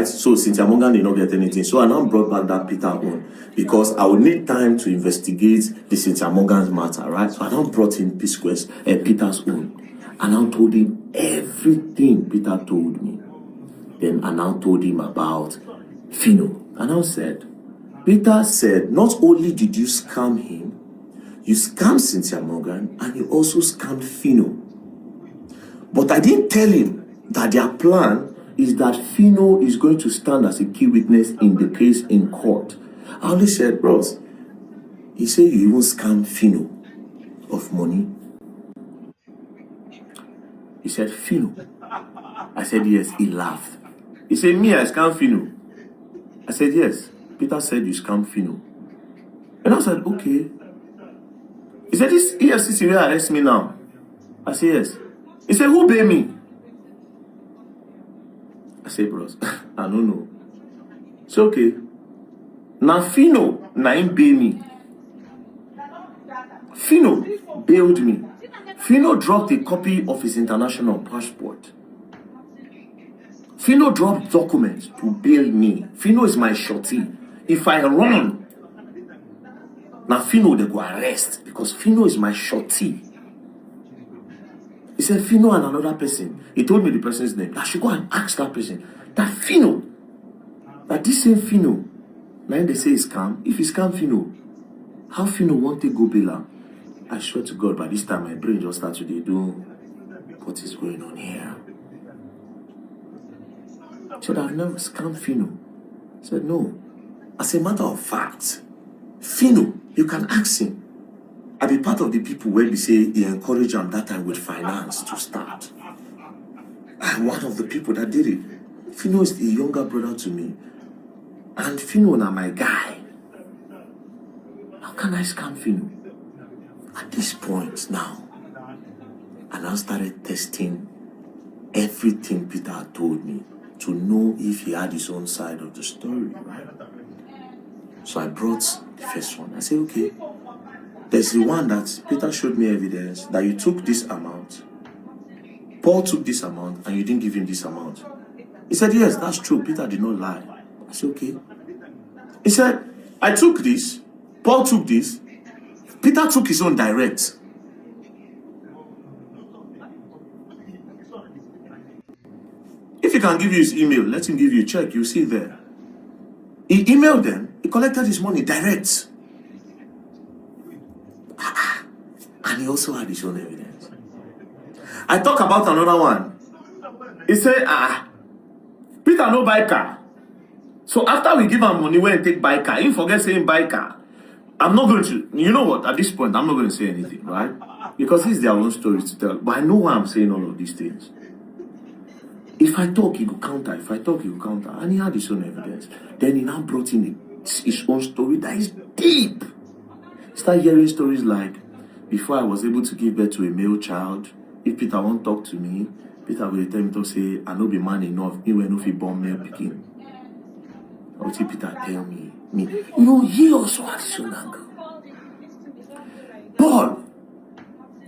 right? So Cynthia Morgan did not get anything. So I now brought back that Peter own because I would need time to investigate the Cynthia Morgan's matter, right? So I now brought in Peter's own. I now told him everything Peter told me. Then I now told him about Phino. And I said, Peter said, not only did you scam him, you scammed Cynthia Morgan and you also scammed Phino. But I didn't tell him that their plan is that Phino is going to stand as a key witness in the case in court. I only said, bros, he said you even scam Phino of money. He said, Phino. I said, yes. He laughed. He said, me, I scam Phino. I said, yes. Peter said you scam Phino. And I said, okay. He said, this EFCC will arrest me now. I said, yes. He said, who pay me? I said, bros, I don't know. So, okay. Now, Phino, na him pay me. Phino bailed me. Phino dropped a copy of his international passport. Phino dropped documents to bail me. Phino is my shorty. If I run, now Phino they go arrest because Phino is my shorty. He said Phino and another person. He told me the person's name. I should go and ask that person. That Phino, that this same Phino, now they say it's scam. If it's scam Phino, how Phino won't take go bail am? I swear to God, by this time my brain just started to do what is going on here. He said, I've never scammed Phino. I said, no. As a matter of fact, Phino, you can ask him. I be part of the people where they say he encouraged him that time with finance to start. I'm one of the people that did it. Phino is a younger brother to me. And Phino now my guy. How can I scam Phino? At this point now, I now started testing everything Peter told me to know if he had his own side of the story, right? So I brought the first one. I said, okay, there's the one that Peter showed me evidence that you took this amount. Paul took this amount and you didn't give him this amount. He said, yes, that's true. Peter did not lie. I said, okay. He said, I took this. Paul took this. Peter took his own direct. If he can give you his email, let him give you a check. You'll see there. He emailed them. He collected his money direct. And he also had his own evidence. I talk about another one. He said, Peter no buy car. So after we give him money, when he take buy car, he forget saying buy car. I'm not going to, you know what, at this point, I'm not going to say anything, right? Because it's their own stories to tell. But I know why I'm saying all of these things. If I talk, he will counter. If I talk, he will counter. And he had his own evidence. Then he now brought in his own story that is deep. He started hearing stories like, before I was able to give birth to a male child, if Peter won't talk to me, Peter will tell me to say, I know be man enough, even if he born male picking. I will see Peter tell me. You know, he also had his own angle. Paul,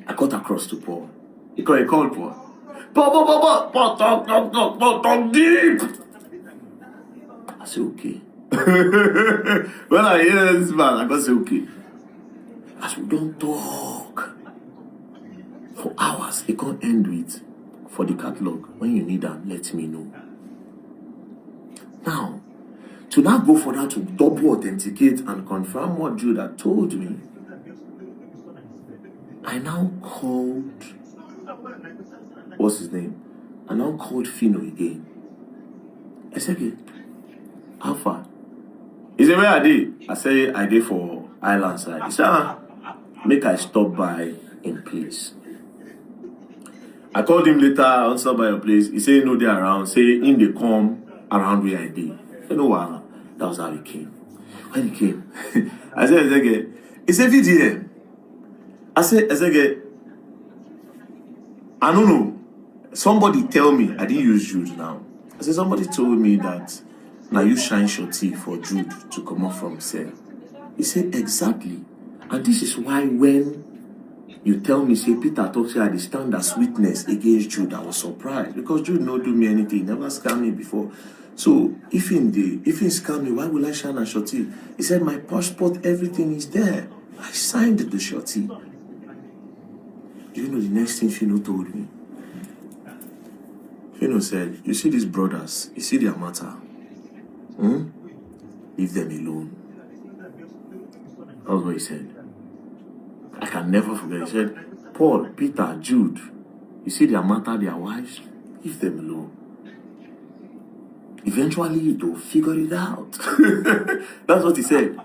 I got across to Paul. He called Paul. Paul, talk deep. I said, okay. When I hear this man, I got to say, okay. I said, don't talk. For hours, it can't end with, for the catalog, when you need them, let me know. Now, to now go for that to double authenticate and confirm what Jude had told me, I now called, what's his name? I now called Phino again. I said, okay, how far? He said, where are they? I said, I did for Island side. He said, make I stop by in place. I called him later, I stop by your place. He said, no, they're around. Say, in they come around where I did. You know what? That was how he came. When he came, I said, Ezeke, it's a VDM. I said, Ezeke, I don't know. Somebody tell me, I didn't use Jude now. I said, somebody told me that now you shine your teeth for Jude to come up from cell. He said, exactly. And this is why when you tell me, say, Peter talks here, I stand as witness against Jude, I was surprised. Because Jude not do me anything. He never scammed me before. So if in scam me, why will I shine a shorty? He said my passport, everything is there. I signed the shorty. Do you know the next thing Fino told me? Fino said, you see these brothers, you see their matter. Leave them alone. That was what he said. I can never forget. He said, Paul, Peter, Jude, you see their matter, their wives, leave them alone. Eventually they'll figure it out. That's what he said.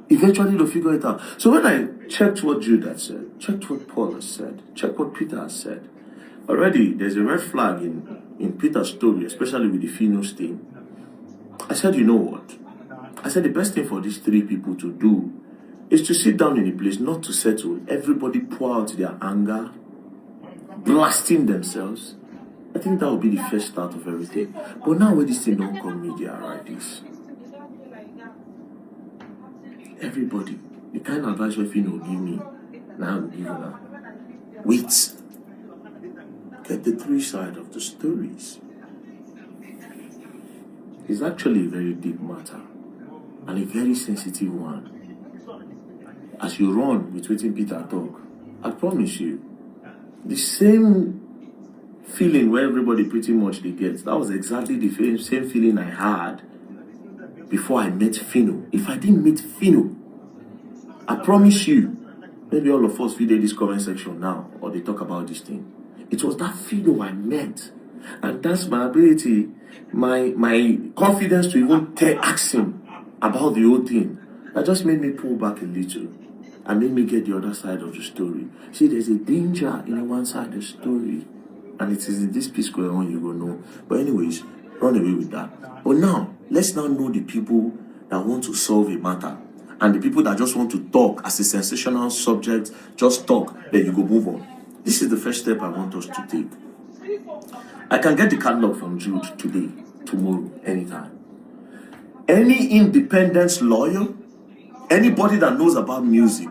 Eventually they'll figure it out. So when I checked what Jude had said, checked what Paul has said, checked what Peter has said, already there's a red flag in Peter's story, especially with the Fino stain. I said, you know what? I said the best thing for these three people to do is to sit down in a place, not to settle. Everybody pour out their anger, blasting themselves. I think that would be the first start of everything. But now when this thing don't come media like this, everybody, the kind of advice if you know give me, now I'll give you now. Wait. Get the three sides of the stories. It's actually a very deep matter and a very sensitive one. As you run with waiting Peter talk, I promise you, the same feeling where everybody pretty much they get, that was exactly the same feeling I had before I met Fino. If I didn't meet Fino, I promise you, maybe all of us video this comment section now, or they talk about this thing. It was that Fino I met, and that's my ability, my confidence to even ask him about the whole thing. That just made me pull back a little and made me get the other side of the story. See, there's a danger in one side of the story, and it is in this piece going on you will know. But anyways, run away with that. But now, let's now know the people that want to solve a matter, and the people that just want to talk as a sensational subject, just talk, then you go move on. This is the first step I want us to take. I can get the catalog from Jude today, tomorrow, anytime. Any independent lawyer, anybody that knows about music,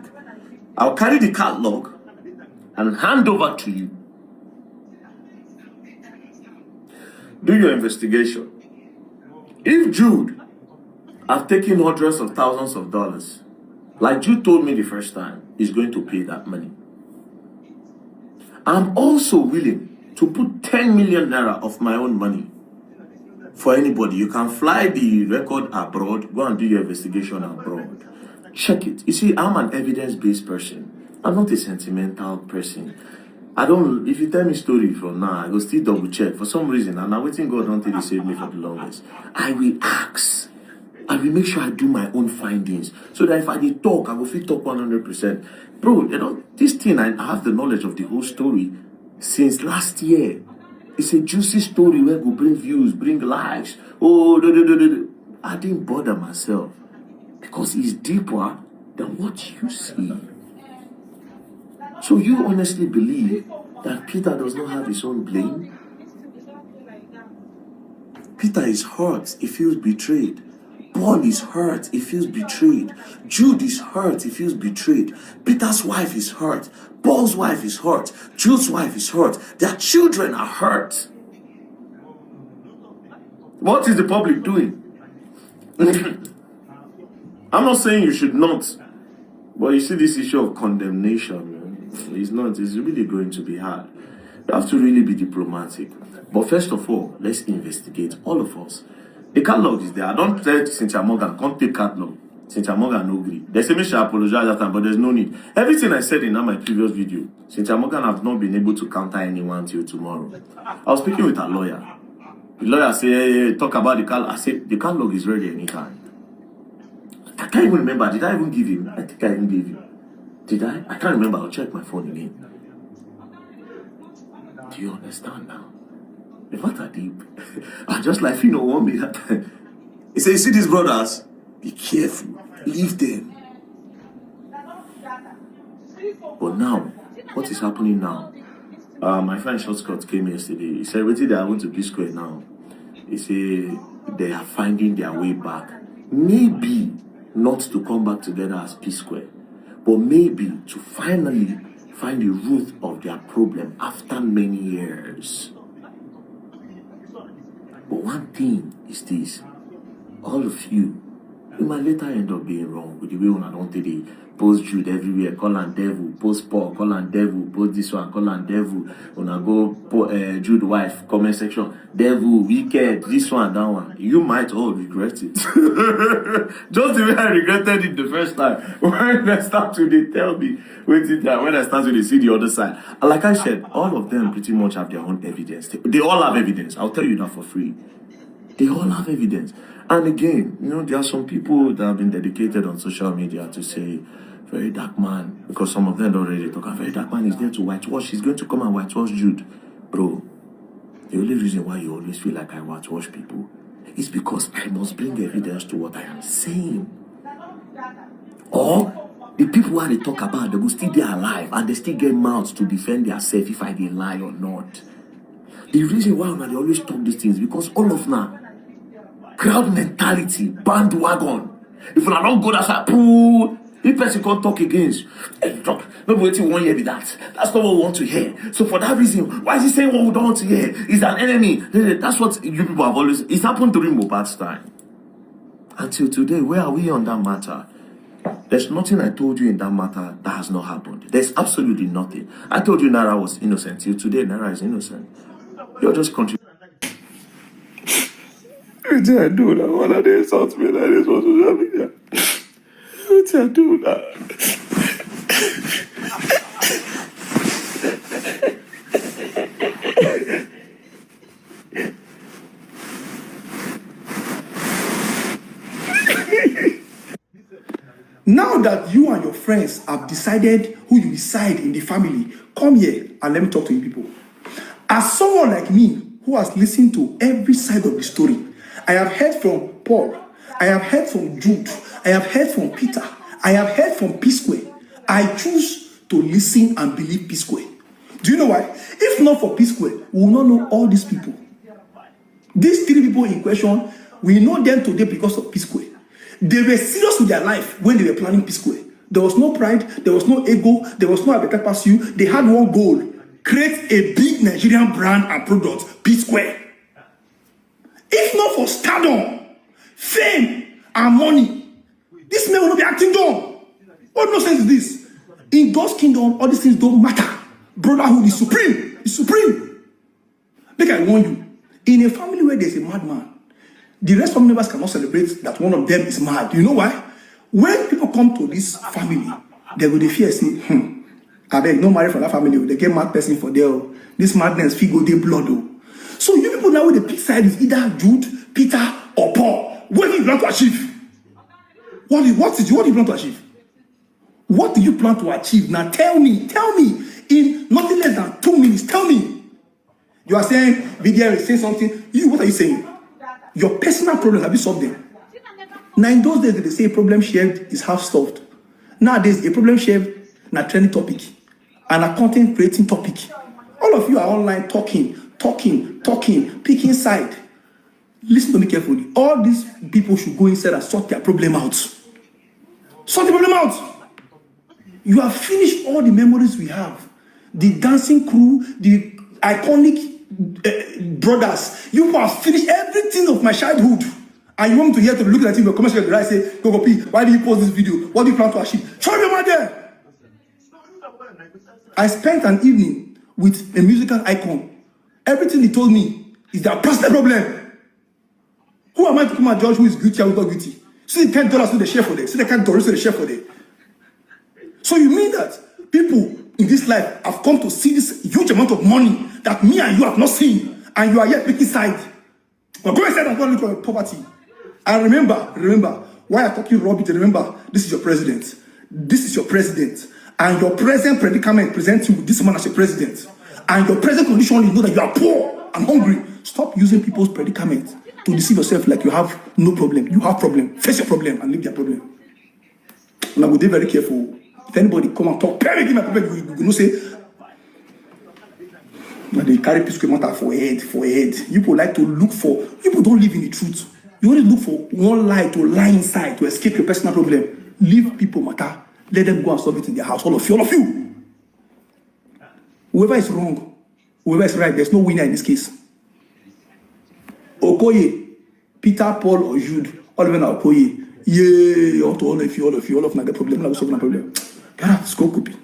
I'll carry the catalog and hand over to you. Do your investigation. If Jude have taken hundreds of thousands of dollars, like Jude told me the first time, he's going to pay that money. I'm also willing to put 10 million naira of my own money for anybody. You can fly the record abroad, go and do your investigation abroad. Check it. You see, I'm an evidence-based person. I'm not a sentimental person. I don't, if you tell me story from now, I go still double check. For some reason, and I'm waiting God until He save me for the longest. I will ask. I will make sure I do my own findings. So that if I did talk, I will feel talk 100%. Bro, you know, this thing, I have the knowledge of the whole story since last year. It's a juicy story where go bring views, bring likes. Oh, I didn't bother myself because it's deeper than what you see. So you honestly believe that Peter does not have his own blame? Peter is hurt, he feels betrayed. Paul is hurt, he feels betrayed. Jude is hurt, he feels betrayed. Peter's wife is hurt. Paul's wife is hurt. Jude's wife is hurt. Their children are hurt. What is the public doing? I'm not saying you should not. But you see this issue of condemnation, it's really going to be hard. You have to really be diplomatic. But first of all, let's investigate, all of us. The catalog is there. I don't tell Cynthia Morgan, can't take catalog. Cynthia Morgan no agree. They say me should apologize that time, but there's no need. Everything I said in my previous video, Cynthia Morgan have not been able to counter anyone till tomorrow. I was speaking with a lawyer. The lawyer said, hey, talk about the catalog. I said, the catalog is ready anytime. I can't even remember. Did I even give him? I think I even gave him. Did I? I can't remember. I'll check my phone again. Do you understand now? The matter deep. I just like Fino want me that time. He said, you see these brothers? Be careful. Leave them. But now, what is happening now? My friend Shortcut came yesterday. He said, wait till they are going to P Square now. He said, they are finding their way back. Maybe not to come back together as P Square, but maybe to finally find the root of their problem after many years. But But one thing is this: all of you might later end up being wrong with the way una don't take the post Jude everywhere, call and devil, post Paul, call and devil, post this one, call and devil, una go Jude wife, comment section, devil, wicked, this one, that one. You might all regret it. Just the way I regretted it the first time. When I start to they tell me, when I start to see the other side. And like I said, all of them pretty much have their own evidence. They all have evidence. I'll tell you that for free. They all have evidence. And again, there are some people that have been dedicated on social media to say, very dark man, because some of them don't really talk. A very dark man is there to whitewash. He's going to come and whitewash Jude. Bro, the only reason why you always feel like I whitewash people is because I must bring evidence to what I am saying. Or the people who they talk about, they will still be alive and they still get mouths to defend themselves if I did lie or not. The reason why they always talk these things because all of now, crowd mentality, bandwagon. If I don't go that side, poo, if person can't talk against, nobody waiting 1 year with that. That's not what we want to hear. So for that reason, why is he saying what we don't want to hear? He's an enemy. That's what you people have always. It's happened during Mohbad's time. Until today, where are we on that matter? There's nothing I told you in that matter that has not happened. There's absolutely nothing. I told you Naira was innocent. Till today, Naira is innocent. You're just contributing. What did I do that? One of they insult me like this on social media. What did I do that? Now that you and your friends have decided who you decide in the family, come here and let me talk to you people. As someone like me who has listened to every side of the story, I have heard from Paul, I have heard from Jude, I have heard from Peter, I have heard from P-Square. I choose to listen and believe P-Square. Do you know why? If not for P-Square, we will not know all these people. These three people in question, we know them today because of P-Square. They were serious with their life when they were planning P-Square. There was no pride, there was no ego, there was no better pursuit. They had one goal: create a big Nigerian brand and product, P-Square. If not for stardom, fame, and money, this man will not be acting dumb. What nonsense is this? In God's kingdom, all these things don't matter. Brotherhood is supreme. It's supreme. Like I warn you, in a family where there's a madman, the rest of members cannot celebrate that one of them is mad. You know why? When people come to this family, they will fear say, I beg, no marry from that family. They get mad person for there. This madness figure their blood. So you people now with the pick side is either Jude, Peter, or Paul. What do you plan to achieve? What do you plan to achieve? What do you plan to achieve? Now tell me in nothing less than 2 minutes. Tell me. You are saying VDM is saying something. What are you saying? Your personal problems, have you solved them? Now in those days they say a problem shared is half solved. Nowadays a problem shared na trending topic and a content creating topic. All of you are online talking, picking side. Listen to me carefully. All these people should go inside and sort their problem out. Sort the problem out. You have finished all the memories we have. The dancing crew, the iconic brothers. You have finished everything of my childhood. And you want me to hear to look at it in your comment section and say, Go P, why did you post this video? What do you plan to achieve? Show me right there. I spent an evening with a musical icon. Everything he told me is their personal problem. Who am I to come and judge who is guilty and who is not guilty? See the $10 they share for them. See the $10 they share for them. So you mean that people in this life have come to see this huge amount of money that me and you have not seen, and you are yet picking side? But go inside and go look at poverty. And remember, why I'm talking rubbish, remember, this is your president. This is your president. And your present predicament presents you with this man as your president. And your present condition, you know that you are poor and hungry. Stop using people's predicament to deceive yourself like you have no problem. You have problem. Face your problem and leave their problem. Now we'll be very careful. If anybody come and talk, give my problem, you know say, now they carry P-Square matter for head. You people like to look for, you people don't live in the truth. You only look for one lie to lie inside to escape your personal problem. Leave people matter. Let them go and solve it in their house. All of you. Whoever is wrong, whoever is right, there's no winner in this case. Okoye, Peter, Paul, or Jude, all of them are Okoye. Yeah, all of you, not get problem, not solving a problem. God, score copy.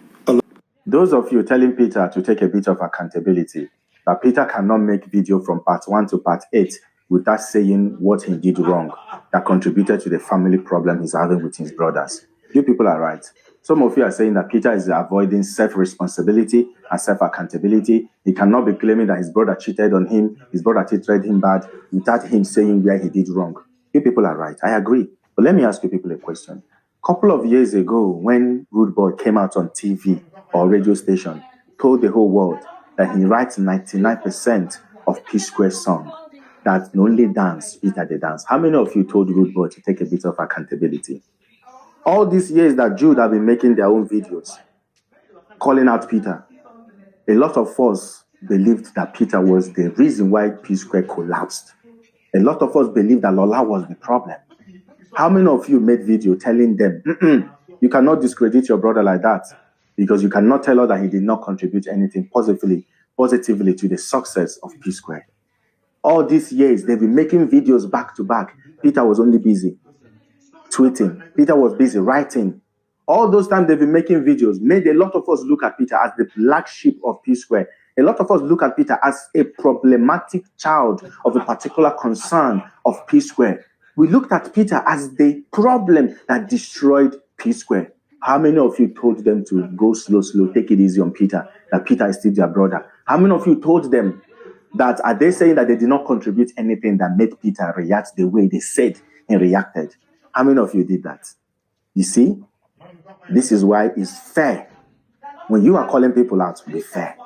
Those of you telling Peter to take a bit of accountability, that Peter cannot make video from part 1 to part 8 without saying what he did wrong that contributed to the family problem he's having with his brothers. You people are right. Some of you are saying that Peter is avoiding self-responsibility and self-accountability. He cannot be claiming that his brother cheated on him, his brother treated him bad, without him saying where he did wrong. You people are right. I agree. But let me ask you people a question. A couple of years ago, when Rude Boy came out on TV or radio station, told the whole world that he writes 99% of P-Square's song, that the only dance Peter the dance. How many of you told Rude Boy to take a bit of accountability? All these years that Jude have been making their own videos, calling out Peter, a lot of us believed that Peter was the reason why P-Square collapsed. A lot of us believed that Lola was the problem. How many of you made video telling them, you cannot discredit your brother like that, because you cannot tell her that he did not contribute anything positively to the success of P-Square? All these years, they've been making videos back to back. Peter was only busy tweeting. Peter was busy writing. All those times they've been making videos made a lot of us look at Peter as the black sheep of P-Square. A lot of us look at Peter as a problematic child of a particular concern of P-Square. We looked at Peter as the problem that destroyed P-Square. How many of you told them to go slow, take it easy on Peter, that Peter is still their brother? How many of you told them that, are they saying that they did not contribute anything that made Peter react the way they said he reacted? How many of you did that? You see, this is why it's fair. When you are calling people out, be fair.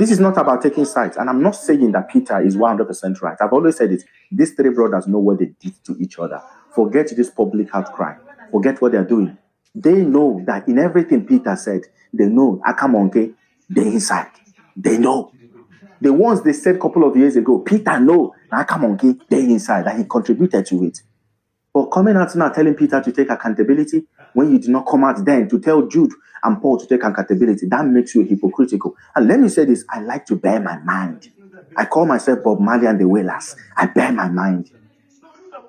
This is not about taking sides. And I'm not saying that Peter is 100% right. I've always said it. These three brothers know what they did to each other. Forget this public outcry. Forget what they're doing. They know that in everything Peter said, they know, Akamonke, they're inside. They know. The ones they said a couple of years ago, Peter know, Akamonke, they're inside, and he contributed to it. But coming out now telling Peter to take accountability when you did not come out then to tell Jude and Paul to take accountability, that makes you hypocritical. And let me say this, I like to bear my mind. I call myself Bob Marley and the Wailers. I bear my mind.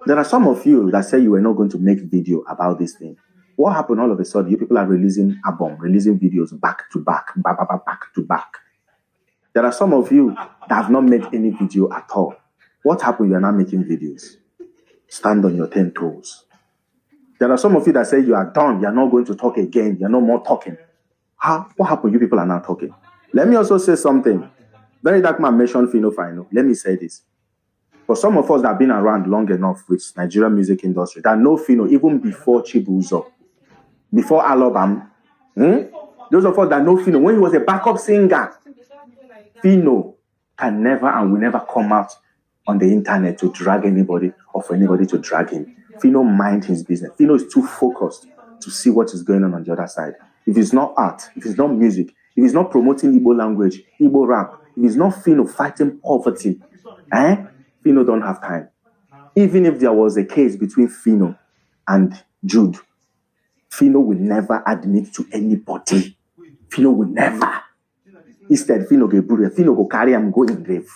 There are some of you that say you were not going to make video about this thing. What happened all of a sudden? You people are releasing album, releasing videos back to back, back to back. There are some of you that have not made any video at all. What happened? You are not making videos. Stand on your 10 toes. There are some of you that say you are done. You are not going to talk again. You are no more talking. What happened? You people are not talking. Let me also say something. Very dark man mentioned Fino Fino. Let me say this. For some of us that have been around long enough with Nigerian music industry, that know Fino even before Chibuzo, before Alobam, those of us that know Fino, when he was a backup singer, Fino can never and will never come out on the internet to drag anybody or for anybody to drag him. Fino mind his business. Fino is too focused to see what is going on the other side. If it's not art, if it's not music, if it's not promoting Igbo language, Igbo rap, if it's not Fino fighting poverty, Fino don't have time. Even if there was a case between Fino and Jude, Fino will never admit to anybody. Fino will never. Instead, Fino go carry him, go in grave.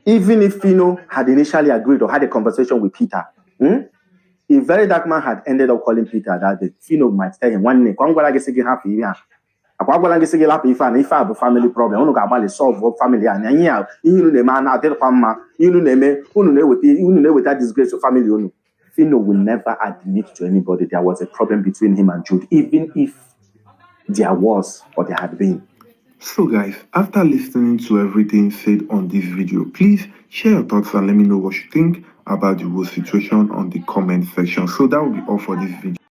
Even if Fino had initially agreed or had a conversation with Peter, if Very Dark Man had ended up calling Peter that day, Fino might tell him one day, if I have a family problem, I'm going to solve family. And you know with that disgrace of family. Fino will never admit to anybody there was a problem between him and Jude, even if there was or there had been. So guys, after listening to everything said on this video, please share your thoughts and let me know what you think about the whole situation on the comment section. So that will be all for this video.